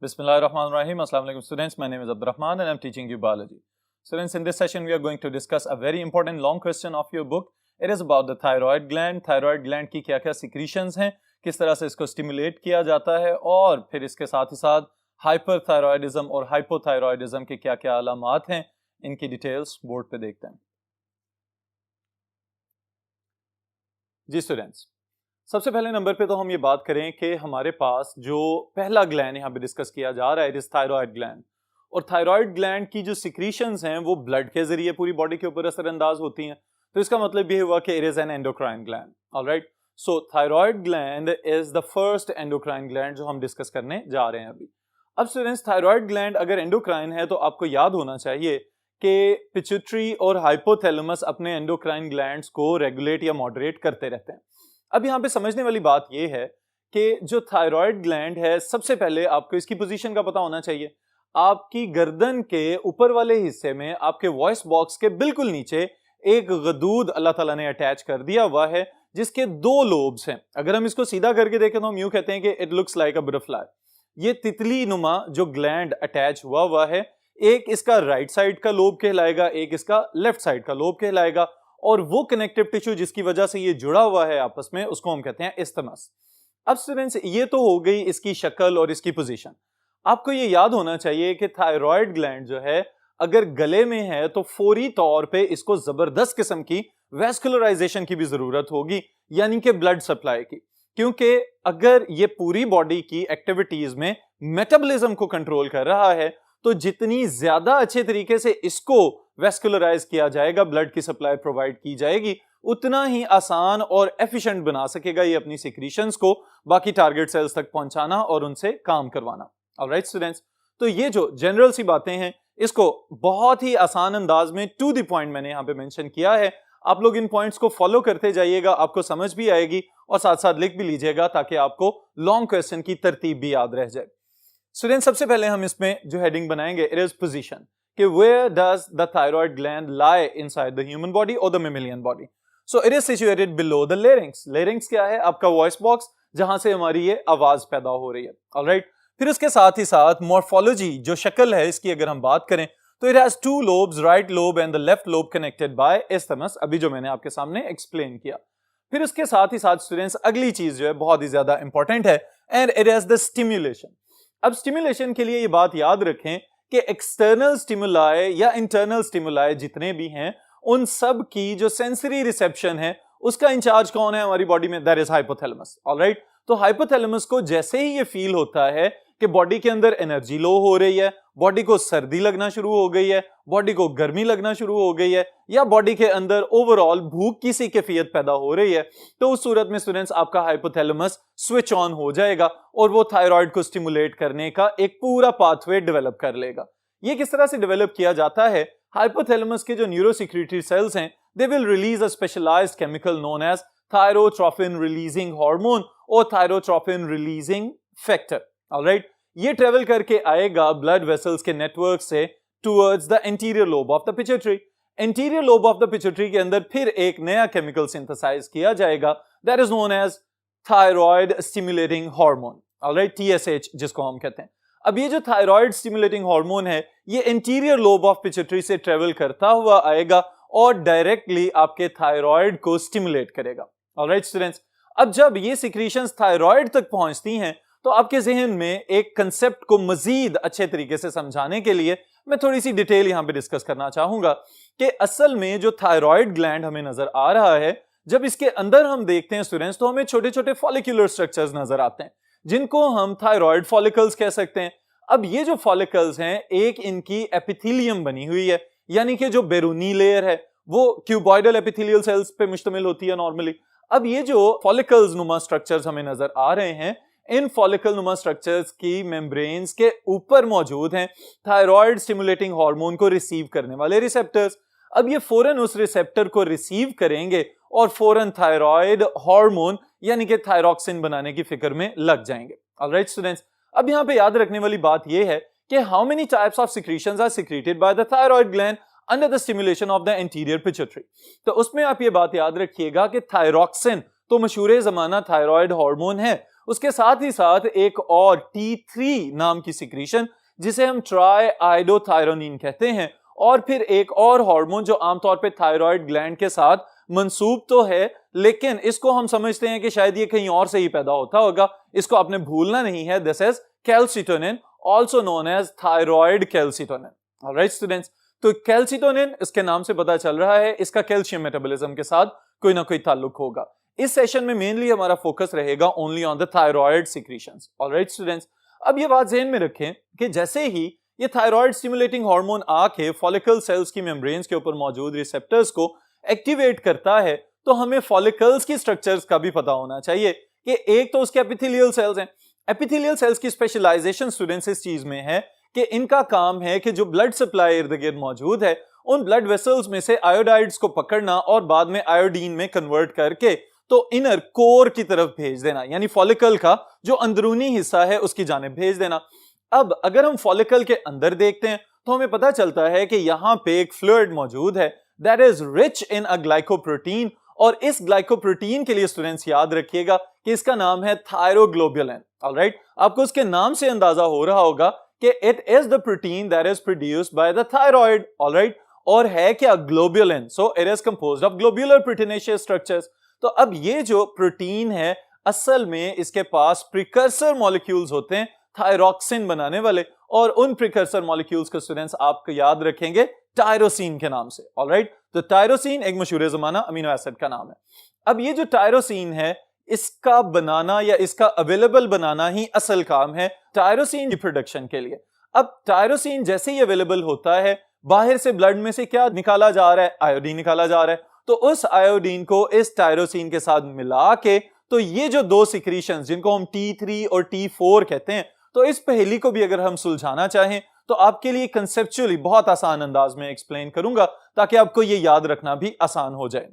Bismillahirrahmanirrahim. Assalamu alaikum students. My name is Abdurrahman and I'm teaching you biology. Students, in this session we are going to discuss a very important long question of your book. It is about the thyroid gland. Thyroid gland की क्या-क्या secretions हैं, किस तरह से इसको stimulate किया जाता है और फिर इसके साथ ही साथ hyperthyroidism और hypothyroidism के क्या-क्या अलामात हैं, इनकी डिटेल्स बोर्ड पे देखते हैं। जी स्टूडेंट्स, सबसे पहले नंबर पे तो हम ये बात करें कि हमारे पास जो पहला ग्लैंड यहाँ पे डिस्कस किया जा रहा है, इट इज थायराइड ग्लैंड। और थायराइड ग्लैंड की जो सिक्रीशंस हैं वो ब्लड के जरिए पूरी बॉडी के ऊपर असरअंदाज होती हैं, तो इसका मतलब ये हुआ कि it is an endocrine gland. Alright, so thyroid gland is the first endocrine gland जो हम डिस्कस करने जा रहे हैं अभी। अब स्टूडेंट्स, थायराइड ग्लैंड अगर एंडोक्राइन है तो आपको याद होना चाहिए कि पिट्यूटरी और हाइपोथैलेमस अपने एंडोक्राइन ग्लैंड्स को रेगुलेट या मॉडरेट करते रहते हैं। अब यहाँ पे समझने वाली बात यह है कि जो थायराइड ग्लैंड है, सबसे पहले आपको इसकी पोजीशन का पता होना चाहिए। आपकी गर्दन के ऊपर वाले हिस्से में आपके वॉइस बॉक्स के बिल्कुल नीचे एक गदूद अल्लाह ताला ने अटैच कर दिया हुआ है जिसके दो लोब्स हैं। अगर हम इसको सीधा करके देखें तो हम यूं कहते हैं कि it looks like a butterfly. ये तितली नुमा जो ग्लैंड अटैच हुआ है, एक इसका राइट साइड का लोब कहलाएगा, एक इसका लेफ्ट साइड का लोब कहलाएगा, और वो कनेक्टिव टिश्यू जिसकी वजह से ये जुड़ा हुआ है आपस में, उसको हम कहते हैं इस्थिमस। अब स्टूडेंट्स, ये तो हो गई इसकी शक्ल और इसकी पोजीशन। आपको ये याद होना चाहिए कि थायराइड ग्लैंड जो है अगर गले में है तो फौरी तौर पे इसको जबरदस्त किस्म की वैस्कुलराइजेशन की भी जरूरत होगी, यानी कि ब्लड सप्लाई की, क्योंकि अगर ये पूरी बॉडी की एक्टिविटीज में मेटाबॉलिज्म को कंट्रोल कर रहा है तो जितनी ज्यादा अच्छे तरीके से इसको वैस्कुलराइज किया जाएगा, ब्लड की सप्लाई प्रोवाइड की जाएगी, उतना ही आसान और एफिशिएंट बना सकेगा ये अपनी सिक्रीशंस को बाकी टारगेट सेल्स तक पहुंचाना और उनसे काम करवाना। ऑलराइट स्टूडेंट्स, तो ये जो जनरल सी बातें हैं इसको बहुत ही आसान अंदाज में टू द पॉइंट मैंने यहाँ पे मेंशन किया है। आप लोग इन पॉइंट्स को फॉलो करते जाइएगा, आपको समझ भी आएगी और साथ साथ लिख भी लीजिएगा ताकि आपको लॉन्ग क्वेश्चन की तरतीब भी याद रह जाए। स्टूडेंट, सबसे पहले हम इसमें जो हेडिंग बनाएंगे, इट इज पोजीशन, कि where does the thyroid gland lie inside the human body और the mammalian body. So it is situated below the larynx. Larynx क्या है? आपका वॉइस बॉक्स, जहां से हमारी ये आवाज पैदा हो रही है। ऑलराइट, फिर उसके साथ ही साथ मॉर्फोलॉजी, जो शक्ल है इसकी अगर हम बात करें तो it has two lobes, right lobe and the left lobe connected by isthmus, अभी जो मैंने आपके सामने एक्सप्लेन किया। फिर उसके साथ ही साथ स्टूडेंट्स अगली चीज जो है बहुत ही ज्यादा इंपॉर्टेंट है, and it has the stimulation. अब स्टिम्युलेशन के लिए ये बात याद रखें कि एक्सटर्नल स्टिमुलाई या इंटरनल स्टिमुलाई जितने भी हैं उन सब की जो सेंसरी रिसेप्शन है उसका इंचार्ज कौन है हमारी बॉडी में? That is hypothalamus. ऑलराइट, तो हाइपोथैलेमस को जैसे ही ये फील होता है कि बॉडी के अंदर एनर्जी लो हो रही है, बॉडी को सर्दी लगना शुरू हो गई है, बॉडी को गर्मी लगना शुरू हो गई है, या बॉडी के अंदर ओवरऑल भूख की सी कैफियत पैदा हो रही है, तो उस सूरत में स्टूडेंट्स आपका हाइपोथैलेमस स्विच ऑन हो जाएगा और वो थायराइड को स्टिमुलेट करने का एक पूरा पाथवे डेवलप कर लेगा। ये किस तरह से डेवलप किया जाता है? हाइपोथैलेमस के जो न्यूरोसिक्रेटरी सेल्स हैं, they will release a specialised chemical known as thyrotropin releasing hormone और थायरोट्रोपिन रिलीजिंग फैक्टर। ऑलराइट, ये ट्रेवल करके आएगा ब्लड वेसल्स के नेटवर्क से towards the anterior lobe of the pituitary. Anterior lobe of the pituitary के अंदर फिर एक नया केमिकल सिंथेसाइज किया जाएगा, that is known as thyroid stimulating hormone. Alright, TSH जिसको हम कहते हैं। अब ये जो थायराइड स्टिमुलेटिंग हार्मोन है ये एंटीरियर लोब ऑफ पिट्यूटरी से ट्रेवल करता हुआ आएगा और डायरेक्टली आपके थायराइड को स्टिमुलेट करेगा। ऑलराइट स्टूडेंट्स, अब जब ये सिक्रीशंस थायराइड तक पहुंचती हैं तो आपके जहन में एक कंसेप्ट को मजीद अच्छे तरीके से समझाने के लिए मैं थोड़ी सी डिटेल यहां पे डिस्कस करना चाहूंगा कि असल में जो थायराइड ग्लैंड हमें नजर आ रहा है, जब इसके अंदर हम देखते हैं स्टूडेंट्स तो हमें छोटे छोटे फॉलिकुलर स्ट्रक्चर्स नजर आते हैं जिनको हम थायराइड फॉलिकल्स कह सकते हैं। अब ये जो फॉलिकल्स हैं, एक इनकी एपिथेलियम बनी हुई है, यानी कि जो बैरूनी लेयर है वो क्यूबॉइडल एपिथेलियल सेल्स पे मुश्तमिल होती है नॉर्मली। अब ये जो फॉलिकल्स नुमा स्ट्रक्चर्स हमें नजर आ रहे हैं, इन फॉलिकल नुमा स्ट्रक्चर्स की मेम्ब्रेन्स के ऊपर मौजूद हैं थायराइड स्टिमुलेटिंग हार्मोन को रिसीव करने वाले रिसेप्टर्स। अब ये फौरन उस रिसेप्टर को रिसीव करेंगे और फौरन थायराइड हार्मोन यानी कि थायरॉक्सिन बनाने की फिक्र में लग जाएंगे। ऑलराइट स्टूडेंट्स, अब यहाँ पे याद रखने वाली बात यह है कि how many types of secretions are secreted by the thyroid gland under the stimulation of the anterior pituitary. तो उसमें आप ये बात याद रखिएगा कि थायरॉक्सिन तो मशहूर जमाना थायराइड हार्मोन है, उसके साथ ही साथ एक और T3 नाम की सिक्रीशन जिसे हम ट्राईआइडोथायरोनिन कहते हैं, और फिर एक और हार्मोन जो आमतौर पे थायराइड ग्लैंड के साथ मंसूब तो है, लेकिन इसको हम समझते हैं कि शायद ये कहीं और से ही पैदा होता होगा, इसको आपने भूलना नहीं है। This is calcitonin, also known as thyroid calcitonin. Alright students, तो कैल्सिटोनिन इसके नाम से पता चल रहा है इसका कैल्शियम मेटाबॉलिज्म के साथ कोई ना कोई ताल्लुक होगा। इस सेशन में मेनली हमारा फोकस रहेगा only on the thyroid secretions. Alright students, अब ये बात ध्यान में रखें कि जैसे ही ये थायराइड स्टिमुलेटिंग हार्मोन आके फॉलिकल सेल्स की मेम्ब्रेन्स के ऊपर मौजूद रिसेप्टर्स को एक्टिवेट करता है, तो हमें फॉलिकल्स की स्ट्रक्चर्स का भी पता होना चाहिए कि एक तो उसके एपिथेलियल सेल्स हैं। एपिथेलियल सेल्स की स्पेशलाइजेशन स्टूडेंट्स इस चीज में है कि इनका काम है कि जो ब्लड सप्लाई इर्द गिर्द मौजूद है उन ब्लड वेसल्स में से आयोडाइड्स को पकड़ना और बाद में आयोडीन में कन्वर्ट करके तो इनर कोर की तरफ भेज देना, यानी फॉलिकल का जो अंदरूनी हिस्सा है उसकी जानिब भेज देना। अब अगर हम फॉलिकल के अंदर देखते हैं तो हमें पता चलता है कि यहां पे एक फ्लूइड मौजूद है that is rich in a glycoprotein, और इस ग्लाइकोप्रोटीन के लिए स्टूडेंट्स याद रखिएगा कि इसका नाम है थायरोग्लोबुलिन। ऑलराइट, आपको उसके नाम से अंदाजा हो रहा होगा कि it is the protein that is produced by the thyroid. Alright, और है क्या? Globulin. So it is composed of globular proteinaceous structures. तो अब ये जो प्रोटीन है असल में इसके पास प्रिकर्सर मॉलिक्यूल्स होते हैं थायरोक्सिन बनाने वाले, और उन प्रिकर्सर मॉलिक्यूल्स को स्टूडेंट्स आपको याद रखेंगे टायरोसिन के नाम से। ऑलराइट, तो टायरोसिन एक मशहूर जमाना अमीनो एसिड का नाम है। अब ये जो टायरोसिन है इसका बनाना या इसका अवेलेबल बनाना ही असल काम है टायरोसिन की प्रोडक्शन के लिए। अब टायरोसिन जैसे ही अवेलेबल होता है, बाहर से ब्लड में से क्या निकाला जा रहा है? आयोडीन निकाला जा रहा है। तो उस आयोडीन को इस टायरोसिन के साथ मिला के तो ये जो दो सिक्रीशंस जिनको हम T3 और T4 कहते हैं, तो इस पहेली को भी अगर हम सुलझाना चाहें तो आपके लिए कंसेप्चुअली बहुत आसान अंदाज में एक्सप्लेन करूंगा ताकि आपको ये याद रखना भी आसान हो जाए।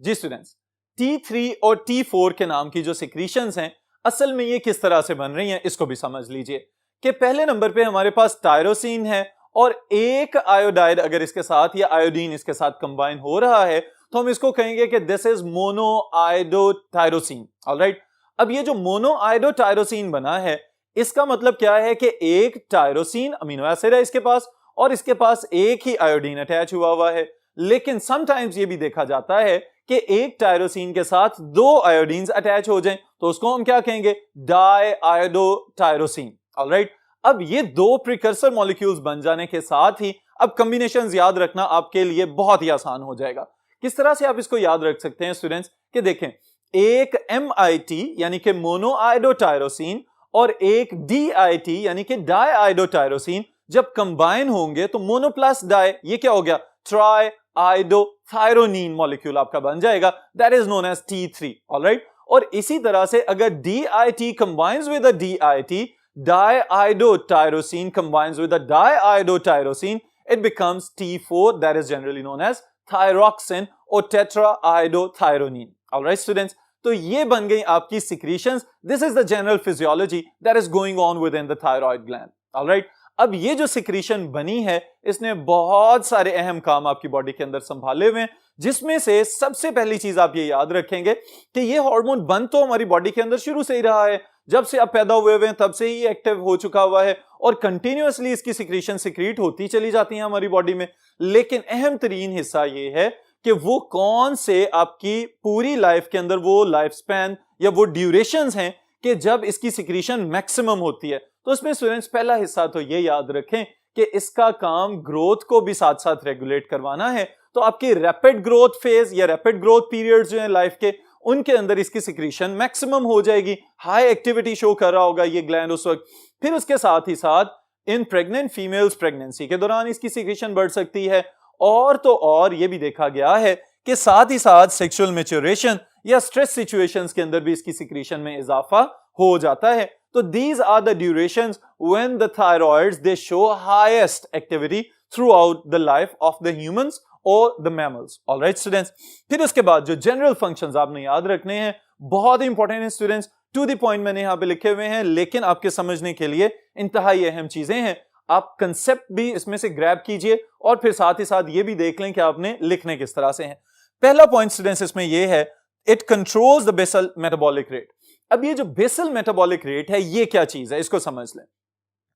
जी स्टूडेंट्स, T3 और T4 के नाम की जो सिक्रीशंस हैं असल में ये किस तरह से बन रही हैं इसको भी समझ लीजिए कि पहले नंबर पे हमारे पास टायरोसिन है और एक आयोडाइड अगर इसके साथ या आयोडीन इसके साथ कंबाइन हो रहा है तो हम इसको कहेंगे कि दिस इज मोनोआयोडोटायरोसिन। ऑलराइट, अब ये जो मोनोआयोडोटायरोसिन बना है इसका मतलब क्या है कि एक टायरोसिन अमीनो एसिड है इसके पास और इसके पास एक ही आयोडीन अटैच हुआ है। लेकिन समटाइम्स ये भी देखा जाता है कि एक टायरोसिन के साथ दो आयोडीन्स अटैच हो जाएं तो उसको हम क्या कहेंगे? डाईआयोडोटायरोसिन। ऑलराइट, अब ये दो प्रिकर्सर मॉलिक्यूल्स बन जाने के साथ ही अब कॉम्बिनेशंस याद रखना आपके लिए बहुत ही आसान हो जाएगा। किस तरह से आप इसको याद रख सकते हैं स्टूडेंट्स कि देखें, एक MIT यानी कि मोनोआयोडोटायरोसिन और एक DIT यानी कि डाईआयोडोटायरोसिन जब कंबाइन होंगे तो मोनो प्लस डाई ये क्या हो गया? ट्राईआयोडोथायरोनिन मॉलिक्यूल आपका बन जाएगा, that is known as T3। Alright, और इसी तरह से अगर DIT combines with a DIT, diiodotyrosine combines with a diiodotyrosine, it becomes T4, that is generally known as thyroxine or tetraiodothyronine. All right, students. तो ये बन गई आपकी secretions. This is the general physiology that is going on within the thyroid gland. All right. अब ये जो secretion बनी है इसने बहुत सारे अहम काम आपकी बॉडी के अंदर संभाले हुए हैं, जिसमें से सबसे पहली चीज आप ये याद रखेंगे कि ये हार्मोन बन तो हमारी बॉडी के अंदर शुरू से ही रहा है, जब से आप पैदा हुए हैं तब से ही एक्टिव हो चुका हुआ है और कंटिन्यूअसली इसकी सिक्रीशन सिक्रीट होती चली जाती है हमारी बॉडी में। लेकिन अहम तरीन हिस्सा ये है कि वो कौन से आपकी पूरी लाइफ के अंदर वो लाइफ स्पैन या वो ड्यूरेशंस हैं कि जब इसकी सिक्रीशन मैक्सिमम होती है। तो उसमें स्टूडेंट्स पहला हिस्सा तो ये याद रखें कि इसका काम ग्रोथ को भी साथ साथ रेगुलेट करवाना है। तो आपकी रैपिड ग्रोथ फेज या रैपिड ग्रोथ पीरियड्स जो है लाइफ के, उनके अंदर इसकी सिक्रीशन मैक्सिमम हो जाएगी, हाई एक्टिविटी शो कर रहा होगा ये ग्लैंड उस वक्त। फिर उसके साथ ही साथ इन प्रेग्नेंट फीमेल्स प्रेगनेंसी के दौरान इसकी सिक्रीशन बढ़ सकती है, और तो और ये भी देखा गया है कि साथ ही साथ सेक्सुअल मैच्योरेशन या स्ट्रेस सिचुएशंस के अंदर भी इसकी सिक्रीशन में इजाफा हो जाता है। तो these are the durations when the thyroids they show highest activity throughout the life of the humans or the mammals. All right students, फिर उसके बाद जो general functions आपने याद रखने हैं बहुत इंपॉर्टेंट है स्टूडेंट्स, टू द पॉइंट मैंने यहाँ पे लिखे हुए हैं, लेकिन आपके समझने के लिए इंतहाई अहम चीजें हैं। आप कंसेप्ट भी इसमें से ग्रैब कीजिए और फिर साथ ही साथ ये भी देख लें कि आपने लिखने किस तरह से हैं। पहला पॉइंट स्टूडेंट्स इसमें यह है, it controls the basal metabolic rate. अब ये जो बेसल मेटाबॉलिक रेट है ये क्या चीज है, इसको समझ लें।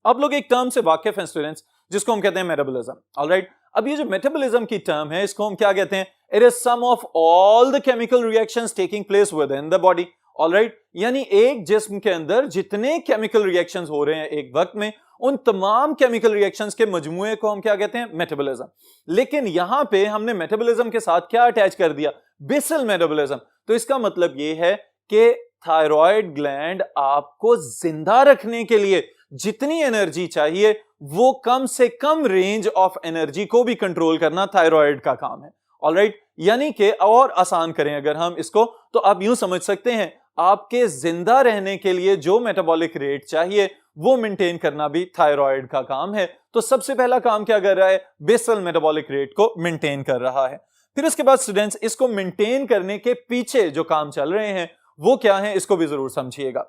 आप लोग एक टर्म से वाकिफ हैं स्टूडेंट्स, जिसको हम कहते हैं मेटाबॉलिज्म। ऑलराइट, अब ये जो मेटाबॉलिज्म की टर्म है इसको हम क्या कहते हैं? It is sum of all the chemical reactions taking place within the body. Alright, यानी एक जिस्म के अंदर जितने केमिकल रिएक्शंस हो रहे हैं एक वक्त में, उन तमाम केमिकल रिएक्शंस के मजमूए को हम क्या कहते हैं? मेटाबॉलिज्म। लेकिन यहां पे हमने मेटाबॉलिज्म के साथ क्या अटैच कर दिया? Basal metabolism. तो इसका मतलब ये है कि थायराइड ग्लैंड आपको जिंदा रखने के लिए जितनी एनर्जी चाहिए वो कम से कम रेंज ऑफ एनर्जी को भी कंट्रोल करना थायराइड का काम है। ऑलराइट, यानी कि और आसान करें अगर हम इसको, तो आप यूं समझ सकते हैं आपके जिंदा रहने के लिए जो मेटाबॉलिक रेट चाहिए वो मेंटेन करना भी थायराइड का काम है। तो सबसे पहला काम क्या कर रहा है? बेसल मेटाबॉलिक रेट को मेंटेन कर रहा है। फिर उसके बाद स्टूडेंट्स, इसको मेंटेन करने के पीछे जो काम चल रहे हैं वो क्या है, इसको भी जरूर समझिएगा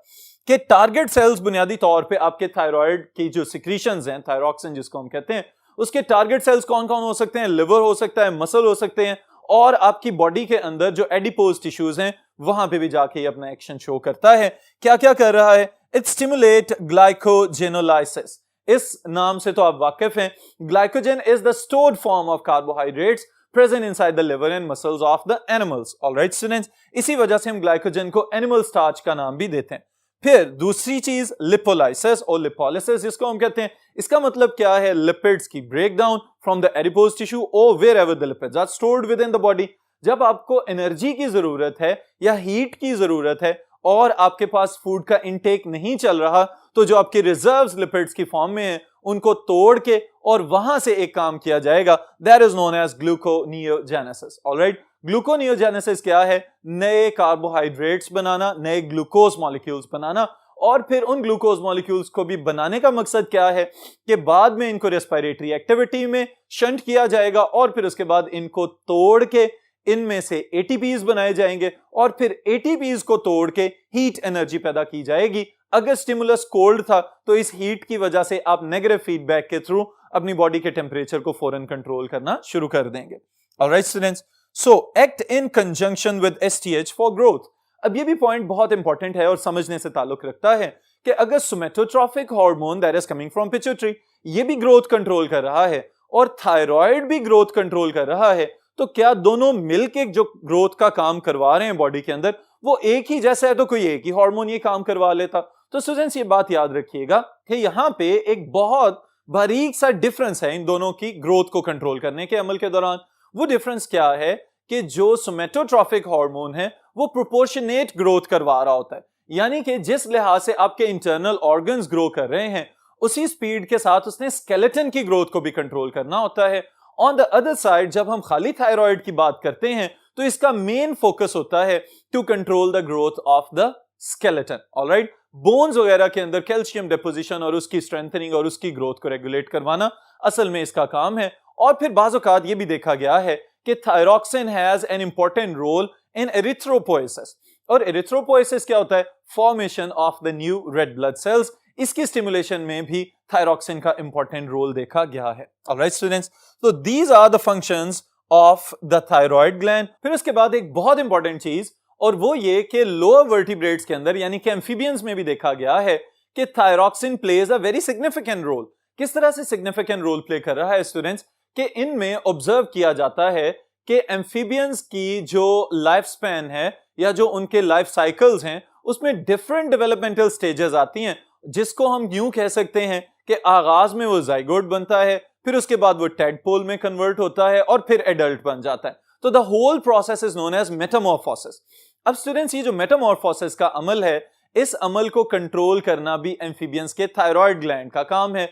कि टारगेट सेल्स बुनियादी तौर पे आपके थायराइड की जो सिक्रीशंस हैं, थायरॉक्सिन जिसको हम कहते हैं, उसके टारगेट सेल्स कौन कौन हो सकते हैं? लिवर हो सकता है, मसल हो सकते हैं, और आपकी बॉडी के अंदर जो एडिपोज टिश्यूज हैं वहां पे भी जाके ये अपना एक्शन शो करता है। क्या क्या कर रहा है? It stimulate glycogenolysis. इस नाम से तो आप वाकिफ हैं। Glycogen is the stored form of carbohydrates present inside the liver and muscles of the animals. Alright students, इसी वजह से हम ग्लाइकोजन को एनिमल स्टार्च का नाम भी देते हैं। फिर दूसरी चीज लिपोलाइसिस और लिपोलिसिस जिसको हम कहते हैं, इसका मतलब क्या है? लिपिड्स की breakdown from the adipose tissue और wherever the lipids are stored within the body. जब आपको एनर्जी की जरूरत है या हीट की जरूरत है और आपके पास फूड का इंटेक नहीं चल रहा, तो जो आपके रिजर्व्स लिपिड्स की फॉर्म में है उनको तोड़ के और वहां से एक काम किया जाएगा, that is known as gluconeogenesis. Alright, gluconeogenesis क्या है? नए कार्बोहाइड्रेट्स बनाना, नए ग्लूकोज मॉलिक्यूल्स बनाना, और फिर उन ग्लूकोज मॉलिक्यूल्स को भी बनाने का मकसद क्या है कि बाद में इनको रेस्पिरेटरी एक्टिविटी में शंट किया जाएगा और फिर उसके बाद इनको तोड़ के इनमें से एटीपीज बनाए जाएंगे और फिर एटीपीज को तोड़ के हीट एनर्जी पैदा की जाएगी। अगर स्टिमुलस कोल्ड था तो इस हीट की वजह से आप नेगेटिव फीडबैक के थ्रू अपनी बॉडी के टेम्परेचर को फौरन कंट्रोल करना शुरू कर देंगे। Alright students, so act in conjunction with STH for growth. अब ये भी पॉइंट बहुत इंपॉर्टेंट है और समझने से ताल्लुक रखता है कि अगर somatotrophic hormone that is coming from pituitary ये भी ग्रोथ कंट्रोल कर रहा है और थायराइड भी ग्रोथ कंट्रोल कर रहा है, तो क्या दोनों मिलके जो ग्रोथ का काम करवा रहे हैं बॉडी के अंदर वो एक ही जैसा है? तो कोई एक ही हार्मोन ये काम करवा लेता? तो स्टूडेंट्स, ये बात याद रखिएगा कि यहां पे एक बहुत बारीक सा डिफरेंस है इन दोनों की ग्रोथ को कंट्रोल करने के अमल के दौरान। वो डिफरेंस क्या है कि जो सोमेटोट्रॉफिक हार्मोन है वो प्रोपोर्शनेट ग्रोथ करवा रहा होता है, यानी कि जिस लिहाज से आपके इंटरनल ऑर्गन्स ग्रो कर रहे हैं उसी स्पीड के साथ उसने स्केलेटन की ग्रोथ को भी कंट्रोल करना होता है। ऑन द अदर साइड, जब हम खाली थायराइड की बात करते हैं तो इसका मेन फोकस होता है to control the growth of the skeleton. Alright, bones वगैरह के अंदर कैल्शियम डिपोजिशन और उसकी स्ट्रेंथनिंग और उसकी ग्रोथ को रेगुलेट करवाना असल में इसका काम है। और फिर बाज़ औक़ात ये भी देखा गया है कि thyroxine has an important role in erythropoiesis. और एरिथ्रोपोएसिस क्या होता है? Formation of the new red blood cells. इसकी स्टिमुलेशन में भी थायरॉक्सिन का इंपॉर्टेंट रोल देखा गया है। ऑलराइट स्टूडेंट्स, तो these are the functions of the thyroid gland. फिर उसके बाद एक बहुत इंपॉर्टेंट चीज, और वो ये कि लोअर वर्टिब्रेट्स के अंदर यानी कि एम्फीबियंस में भी देखा गया है कि thyroxine plays a very significant role. किस तरह से सिग्निफिकेंट रोल प्ले कर रहा है स्टूडेंट्स? कि इनमें ऑब्जर्व किया जाता है कि एम्फीबियंस की जो लाइफ स्पैन है या जो उनके लाइफ साइकिल्स हैं उसमें डिफरेंट डेवलपमेंटल स्टेजेस आती हैं, जिसको हम यूं कह सकते हैं कि आगाज में वो जाइगोट बनता है, फिर उसके बाद वो टेडपोल में कन्वर्ट होता है और फिर एडल्ट बन जाता है। तो the whole process is known as metamorphosis. अब स्टूडेंट्स, ये जो मेटामॉर्फोसिस का अमल है, इस अमल को कंट्रोल करना भी एम्फीबियंस के थायराइड ग्लैंड का काम है।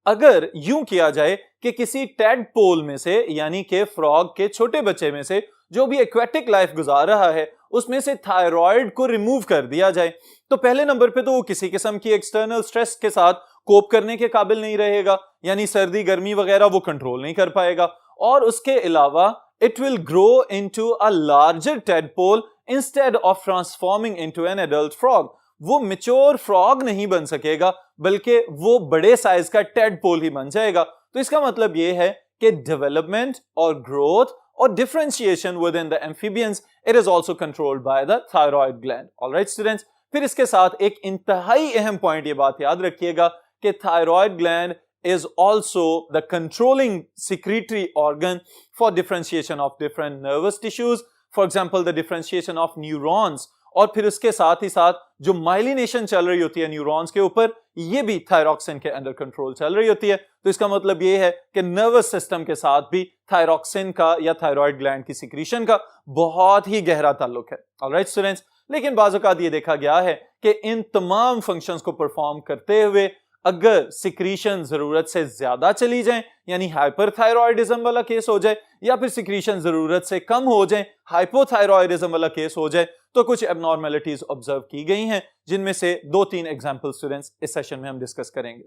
अगर यूं किया जाए कि किसी टेडपोल में से यानी कि फ्रॉग के छोटे बच्चे में से जो भी एक्वेटिक लाइफ गुजार रहा है उसमें से थायराइड को रिमूव कर दिया जाए, तो पहले नंबर पे तो वो किसी किस्म की एक्सटर्नल स्ट्रेस के साथ कोप करने के काबिल नहीं रहेगा, यानी सर्दी गर्मी वगैरह वो कंट्रोल नहीं कर पाएगा। और उसके अलावा it will grow into a larger tadpole instead of transforming into an adult frog. वो मैच्योर फ्रॉग नहीं बन सकेगा बल्कि वो बड़े साइज का टेडपोल ही बन जाएगा। तो इसका मतलब ये है कि डेवलपमेंट और ग्रोथ और differentiation within the amphibians, it is also controlled by the thyroid gland. All right students, फिर इसके साथ एक इंतहाई अहम पॉइंट ये बात याद रखिएगा कि thyroid gland is also the controlling secretory organ for differentiation of different nervous tissues, for example the differentiation of neurons, और फिर उसके साथ ही साथ जो माइलिनेशन चल रही होती है न्यूरॉन्स के ऊपर, ये भी थायरॉक्सिन के अंडर कंट्रोल चल रही होती है। तो इसका मतलब ये है कि नर्वस सिस्टम के साथ भी थायरॉक्सिन का या थायराइड ग्लैंड की सिक्रीशन का बहुत ही गहरा ताल्लुक है। ऑलराइट स्टूडेंट्स, लेकिन बाज़ औक़ात ये देखा गया है कि इन तमाम फंक्शंस को परफॉर्म करते हुए अगर सिक्रीशन जरूरत से ज्यादा चली जाए, यानी हाइपरथायरॉयडिज्म वाला केस हो जाए, या फिर सिक्रीशन जरूरत से कम हो जाए, हाइपोथायरॉयडिज्म वाला केस हो जाए, तो कुछ एबनॉर्मेलिटीज ऑब्जर्व की गई हैं, जिनमें से 2-3 एग्जांपल स्टूडेंट्स इस सेशन में हम डिस्कस करेंगे।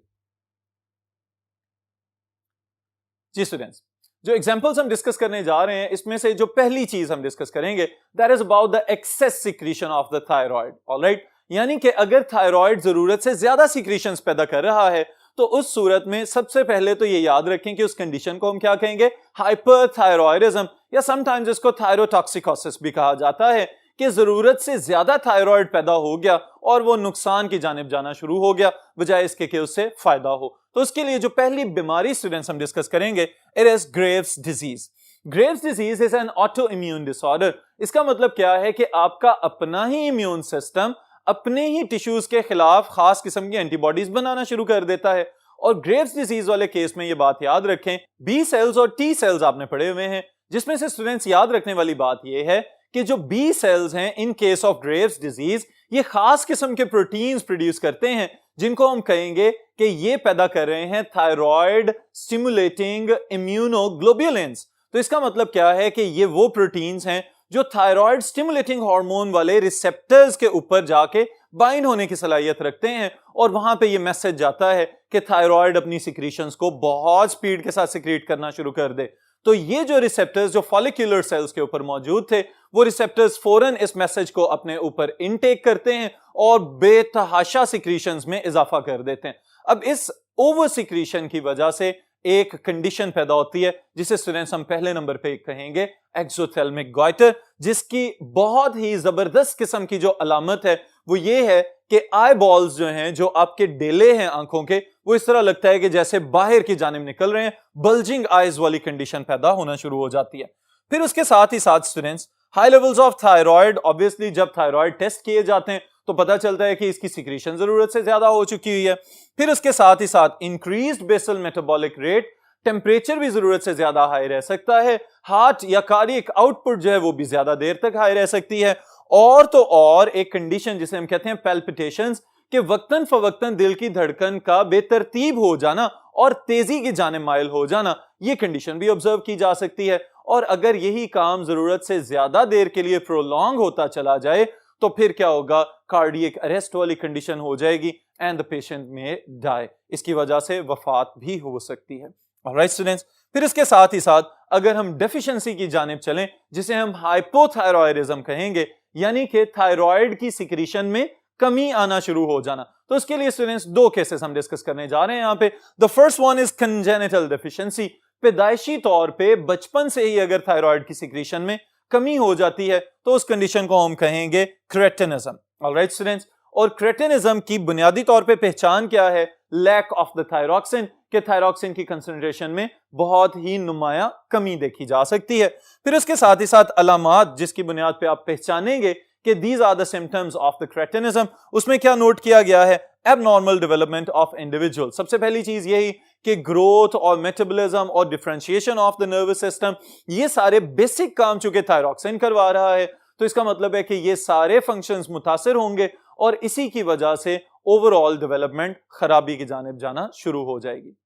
जी स्टूडेंट्स, जो एग्जांपल्स हम डिस्कस करने जा रहे हैं, इसमें से जो पहली चीज हम डिस्कस करेंगे that is about the excess secretion of the thyroid. Alright, यानी कि अगर थायराइड जरूरत से ज्यादा सिक्रीशंस पैदा कर रहा है, तो उस सूरत में सबसे पहले तो ये याद रखें कि उस कंडीशन को हम क्या कहेंगे, हाइपरथायरॉयडिज्म, या समटाइम्स इसको थायरोटॉक्सिकोसिस भी कहा जाता है, कि जरूरत से ज्यादा थायराइड पैदा हो गया और वो नुकसान की जानिब जाना शुरू हो गया, बजाय इसके कि उससे फायदा हो। तो उसके लिए जो पहली बीमारी स्टूडेंट्स हम डिस्कस करेंगे, it is Graves disease. Graves disease is an auto immune disorder. इसका मतलब क्या है कि आपका अपना ही इम्यून सिस्टम अपने ही टिश्यूज के खिलाफ खास किस्म की एंटीबॉडीज बनाना शुरू कर देता है। और ग्रेव्स डिजीज वाले केस में ये बात याद रखें, बी सेल्स और टी सेल्स आपने पढ़े हुए हैं, जिसमें से स्टूडेंट्स याद रखने वाली बात यह है कि जो बी सेल्स हैं in case of Graves disease, ये खास किस्म के प्रोटीन्स प्रोड्यूस करते हैं, जिनको हम कहेंगे कि ये पैदा कर रहे हैं थायराइड स्टिमुलेटिंग इम्यूनोग्लोबुलिन्स। तो इसका मतलब क्या है कि ये वो प्रोटीन्स हैं जो थायराइड स्टिमुलेटिंग हार्मोन वाले रिसेप्टर्स के ऊपर जाके बाइंड होने की सलाहियत रखते हैं, और वहां पे ये मैसेज जाता है कि थायराइड अपनी सिक्रीशंस को बहुत स्पीड के साथ सिक्रीट करना शुरू कर दे। तो ये जो रिसेप्टर्स जो फॉलिक्यूलर सेल्स के ऊपर मौजूद थे, वो रिसेप्टर्स फौरन इस मैसेज को अपने ऊपर इनटेक करते हैं और बेतहाशा सिक्रीशंस में इजाफा कर देते हैं। अब इस ओवर सिक्रीशन की वजह से एक कंडीशन पैदा होती है, जिसे स्टूडेंट्स हम पहले नंबर पे कहेंगे एक्सोथेल्मिक गॉइटर, जिसकी बहुत ही जबरदस्त किस्म की जो अलामत है वो ये है कि आई बॉल्स जो हैं, जो आपके डेले हैं आंखों के, वो इस तरह लगता है कि जैसे बाहर की जानिब निकल रहे हैं, बल्जिंग आईज वाली कंडीशन पैदा होना शुरू हो जाती है। फिर उसके साथ ही साथ students high levels of thyroid, obviously जब थायराइड टेस्ट किए जाते हैं तो पता चलता है कि इसकी सिक्रीशन जरूरत से ज्यादा हो चुकी हुई है। फिर उसके साथ ही साथ increased basal metabolic rate, temperature भी जरूरत से ज्यादा हाई रह सकता है, हार्ट या कार्डियक आउटपुट जो है वो भी ज्यादा देर तक हाई रह सकती है, और तो और एक कंडीशन जिसे हम कहते हैं पैल्पिटेशंस, कि वक्तन फवक्तन दिल की धड़कन का बेतरतीब हो जाना और तेजी की जानिब माइल हो जाना, ये कंडीशन भी ऑब्जर्व की जा सकती है। और अगर यही काम जरूरत से ज्यादा देर के लिए प्रोलॉन्ग होता चला जाए, तो फिर क्या होगा, कार्डियक अरेस्ट वाली कंडीशन हो जाएगी एंड द पेशेंट में डाई, इसकी वजह से वफात भी हो सकती है। ऑलराइट स्टूडेंट्स, फिर इसके साथ ही साथ अगर हम डेफिशिएंसी की जानिब चलें, जिसे हम हाइपोथायरॉयडिज्म कहेंगे, यानी कि थायराइड की सिक्रीशन में कमी आना शुरू हो जाना, तो उसके लिए स्टूडेंट्स 2 केसेस हम डिस्कस करने जा रहे हैं यहाँ पे। The first one is congenital deficiency. पैदाइशी तौर पे बचपन से ही अगर थायराइड की सिक्रीशन में कमी हो जाती है, तो उस कंडीशन को हम कहेंगे क्रेटिनिज्म। ऑलराइट स्टूडेंट्स, और क्रेटिनिज्म की बुनियादी तौर पे पहचान क्या है, लैक ऑफ द थायरॉक्सिन, के थायरॉक्सिन की कंसंट्रेशन में बहुत ही नुमाया कमी देखी जा सकती है। फिर उसके साथ ही साथ अलामात जिसकी बुनियाद पे आप पहचानेंगे कि these are the symptoms of the cretinism, उसमें क्या नोट किया गया है, एबनॉर्मल डेवलपमेंट ऑफ इंडिविजुअल। सबसे पहली चीज यही कि ग्रोथ और मेटाबॉलिज्म और differentiation of the nervous system, ये सारे बेसिक काम चूंकि थायरॉक्सिन करवा रहा है, तो इसका मतलब है कि ये सारे फंक्शंस मुतासिर होंगे और इसी की वजह से ओवरऑल डेवलपमेंट खराबी की जानिब जाना शुरू हो जाएगी।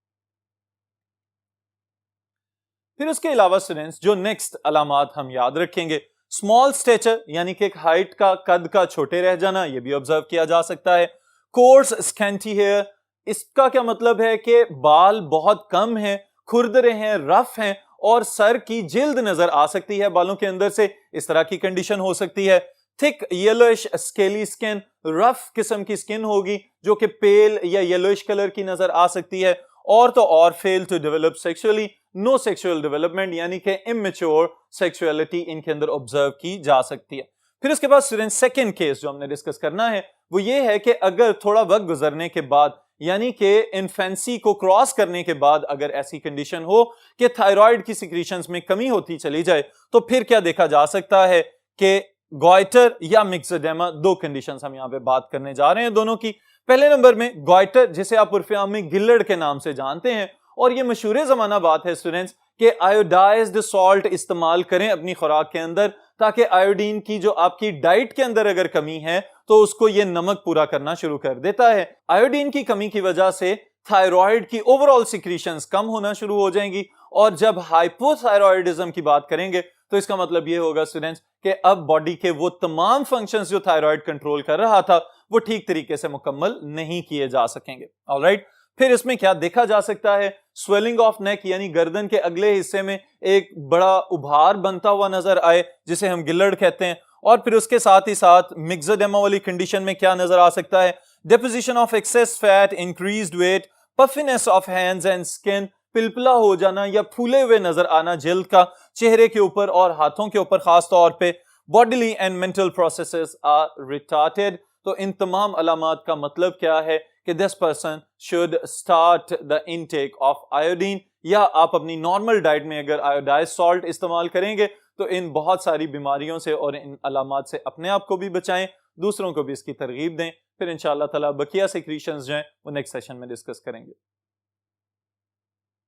फिर उसके अलावा स्टूडेंट्स जो नेक्स्ट अलामात हम याद रखेंगे, स्मॉल स्टेचर, यानी कि एक हाइट का, कद का छोटे रह जाना, यह भी ऑब्जर्व किया जा सकता है। कोर्स स्कैंटी हेयर, इसका क्या मतलब है कि बाल बहुत कम हैं, खुरदरे हैं, रफ हैं और सर की जिल्द नजर आ सकती है बालों के अंदर से, इस तरह की कंडीशन हो सकती है। Thick yellowish scaly skin, rough किस्म की स्किन होगी जो कि पेल या येलोइश कलर की नजर आ सकती है। और तो और fail to develop sexually, no sexual development, यानी कि इमेच्योर सेक्सुअलिटी इनके अंदर ऑब्जर्व की जा सकती है। फिर उसके बाद स्टूडेंट सेकंड केस जो हमने डिस्कस करना है वो ये है कि अगर थोड़ा वक्त गुजरने के बाद, यानी कि इन्फेंसी को क्रॉस करने के बाद अगर ऐसी कंडीशन हो कि थायराइड की सिक्रीशंस में कमी होती चली जाए, तो फिर क्या देखा जा सकता है कि गॉइटर या मिक्सोडेमा, दो कंडीशंस हम यहां पे बात करने जा रहे हैं दोनों की। पहले नंबर में गॉइटर, जिसे आप उर्फे आम में गिल्लड़ के नाम से जानते हैं, और ये मशहूर जमाना बात है स्टूडेंट्स कि आयोडाइज्ड सॉल्ट इस्तेमाल करें अपनी खुराक के अंदर, ताकि आयोडीन की जो आपकी डाइट के अंदर अगर कमी है तो उसको ये नमक पूरा करना शुरू कर देता है। आयोडीन की कमी की वजह से थायराइड की ओवरऑल सिक्रीशंस कम होना शुरू हो जाएंगी, और जब हाइपोथायराइडिज्म की बात करेंगे तो इसका मतलब ये होगा स्टूडेंट्स कि अब बॉडी के वो तमाम फंक्शंस जो थायराइड कंट्रोल कर रहा था वो ठीक तरीके से मुकम्मल नहीं किए जा सकेंगे। ऑलराइट, फिर इसमें क्या देखा जा सकता है, स्वेलिंग ऑफ नेक, यानी गर्दन के अगले हिस्से में एक बड़ा उभार बनता हुआ नजर आए जिसे हम गिल्लड़ कहते हैं। और फिर उसके साथ ही साथ मिक्सोडेमा वाली कंडीशन में क्या नजर आ सकता है, deposition of excess fat, increased weight, puffiness of hands and skin, पिलपिला हो जाना या फूले हुए नजर आना जल्द का चेहरे के ऊपर और हाथों के ऊपर खास तौर पे, bodily and mental processes are retarded. तो इन तमाम अलामात का मतलब क्या है कि this person should start the intake of iodine, या आप अपनी नॉर्मल डाइट में अगर आयोडाइज्ड सॉल्ट इस्तेमाल करेंगे तो इन बहुत सारी बीमारियों से और इन अलामात से अपने आप को भी बचाएं, दूसरों को भी इसकी तरगीब दें। फिर इंशाअल्लाह ताला बकिया सिक्रीशंस जो हैं वो नेक्स्ट सेशन में डिस्कस करेंगे।